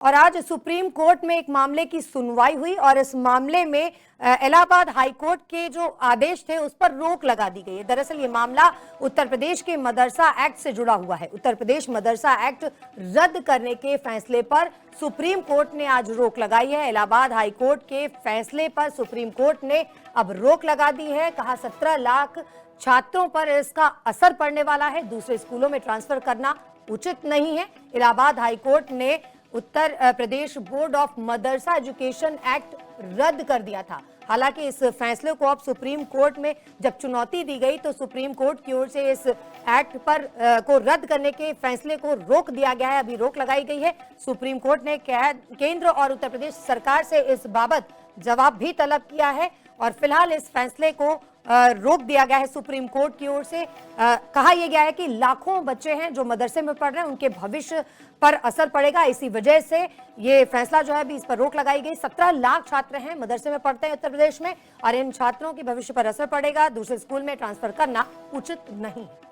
और आज supreme court में एक मामले की सुनवाई हुई और इस मामले में इलाहाबाद हाई कोर्ट के जो आदेश थे उस पर रोक लगा दी गई है। दरअसल ये मामला उत्तर प्रदेश के मदरसा एक्ट से जुड़ा हुआ है। उत्तर प्रदेश मदरसा एक्ट रद्द करने के फैसले पर सुप्रीम कोर्ट ने आज रोक लगाई है। इलाहाबाद हाई कोर्ट के फैसले पर सुप्रीम कोर्ट ने अब रोक लगा दी है। कहा 17 लाख छात्रों पर इसका असर पड़ने वाला है, दूसरे स्कूलों में ट्रांसफर करना उचित नहीं है। इलाहाबाद हाई कोर्ट ने Uttar Pradesh board of Madrasa education act रद्द कर दिया था। हालांकि इस फैसले को अब सुप्रीम कोर्ट में जब चुनौती दी गई तो सुप्रीम कोर्ट की ओर से इस एक्ट पर को रद्द करने के फैसले को रोक दिया गया है। अभी रोक लगाई गई है। सुप्रीम कोर्ट ने केंद्र और उत्तर प्रदेश सरकार से इस बाबत जवाब भी तलब किया है और फिलहाल इस फैसले को रोक दिया गया है। सुप्रीम कोर्ट की ओर से कहा यह गया है कि लाखों बच्चे हैं जो मदरसे में पढ़ रहे हैं, उनके भविष्य पर असर पड़ेगा। इसी वजह से ये फैसला जो है अभी इस पर रोक लगाई गई। 17 लाख छात्र हैं, मदरसे में पढ़ते हैं उत्तर प्रदेश में, और इन छात्रों के भविष्य पर असर पड़ेगा। दूसरे स्कूल में ट्रांसफर करना उचित नहीं है।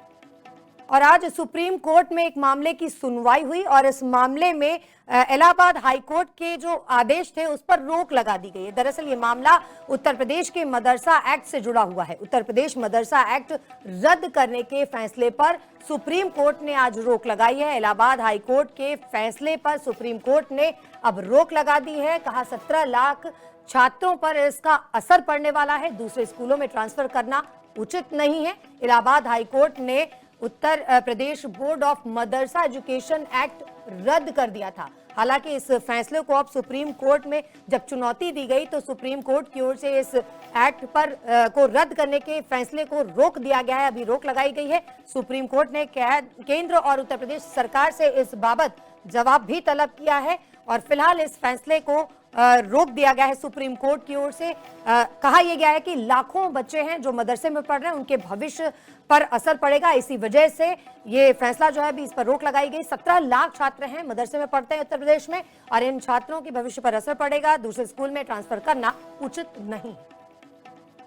और आज सुप्रीम कोर्ट में एक मामले की सुनवाई हुई और इस मामले में इलाहाबाद हाई कोर्ट के जो आदेश थे उस पर रोक लगा दी गई है। दरअसल ये मामला उत्तर प्रदेश के मदरसा एक्ट से जुड़ा हुआ है। उत्तर प्रदेश मदरसा एक्ट रद्द करने के फैसले पर सुप्रीम कोर्ट ने आज रोक लगाई है। इलाहाबाद हाई कोर्ट के फैसले पर सुप्रीम कोर्ट ने अब रोक लगा दी है। कहा 17 लाख छात्रों पर इसका असर पड़ने वाला है, दूसरे स्कूलों में ट्रांसफर करना उचित नहीं है। इलाहाबाद हाई कोर्ट ने Uttar Pradesh board of Madrasa education act रद्द कर दिया था। हालांकि इस फैसले को अब सुप्रीम कोर्ट में जब चुनौती दी गई तो सुप्रीम कोर्ट की ओर से इस एक्ट पर को रद्द करने के फैसले को रोक दिया गया है। अभी रोक लगाई गई है। सुप्रीम कोर्ट ने केंद्र और उत्तर प्रदेश सरकार से इस बाबत जवाब भी तलब किया है और फिलहाल इस फैसले को रोक दिया गया है। सुप्रीम कोर्ट की ओर से कहा यह गया है कि लाखों बच्चे हैं जो मदरसे में पढ़ रहे हैं, उनके भविष्य पर असर पड़ेगा। इसी वजह से ये फैसला जो है अभी इस पर रोक लगाई गई। 17 लाख छात्र हैं, मदरसे में पढ़ते हैं उत्तर प्रदेश में, और इन छात्रों के भविष्य पर असर पड़ेगा। दूसरे स्कूल में ट्रांसफर करना उचित नहीं है।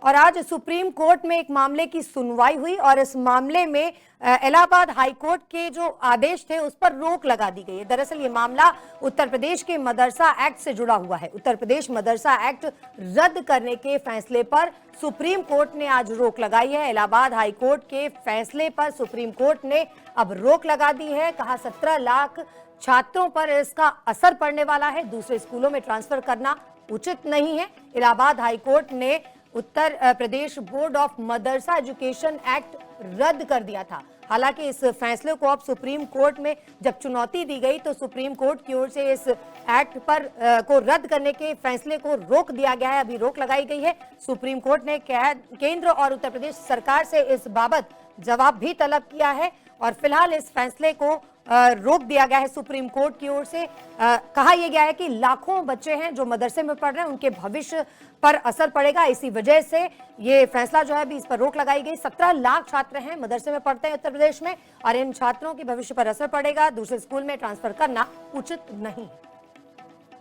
और आज सुप्रीम कोर्ट में एक मामले की सुनवाई हुई और इस मामले में इलाहाबाद हाई कोर्ट के जो आदेश थे उस पर रोक लगा दी गई है। दरअसल ये मामला उत्तर प्रदेश के मदरसा एक्ट से जुड़ा हुआ है। उत्तर प्रदेश मदरसा एक्ट रद्द करने के फैसले पर सुप्रीम कोर्ट ने आज रोक लगाई है। इलाहाबाद हाई कोर्ट के फैसले पर सुप्रीम कोर्ट ने अब रोक लगा दी है। कहा 17 लाख छात्रों पर इसका असर पड़ने वाला है, दूसरे स्कूलों में ट्रांसफर करना उचित नहीं है। इलाहाबाद हाई कोर्ट ने Uttar Pradesh board of Madrasa education act रद्द कर दिया था। हालांकि इस फैसले को अब सुप्रीम कोर्ट में जब चुनौती दी गई तो सुप्रीम कोर्ट की ओर से इस एक्ट पर को रद्द करने के फैसले को रोक दिया गया है। अभी रोक लगाई गई है। सुप्रीम कोर्ट ने केंद्र और उत्तर प्रदेश सरकार से इस बाबत जवाब भी तलब किया है और फिलहाल इस फैसले को रोक दिया गया है। सुप्रीम कोर्ट की ओर से कहा यह गया है कि लाखों बच्चे हैं जो मदरसे में पढ़ रहे हैं, उनके भविष्य पर असर पड़ेगा। इसी वजह से ये फैसला जो है अभी इस पर रोक लगाई गई। 17 लाख छात्र हैं, मदरसे में पढ़ते हैं उत्तर प्रदेश में, और इन छात्रों के भविष्य पर असर पड़ेगा। दूसरे स्कूल में ट्रांसफर करना उचित नहीं है।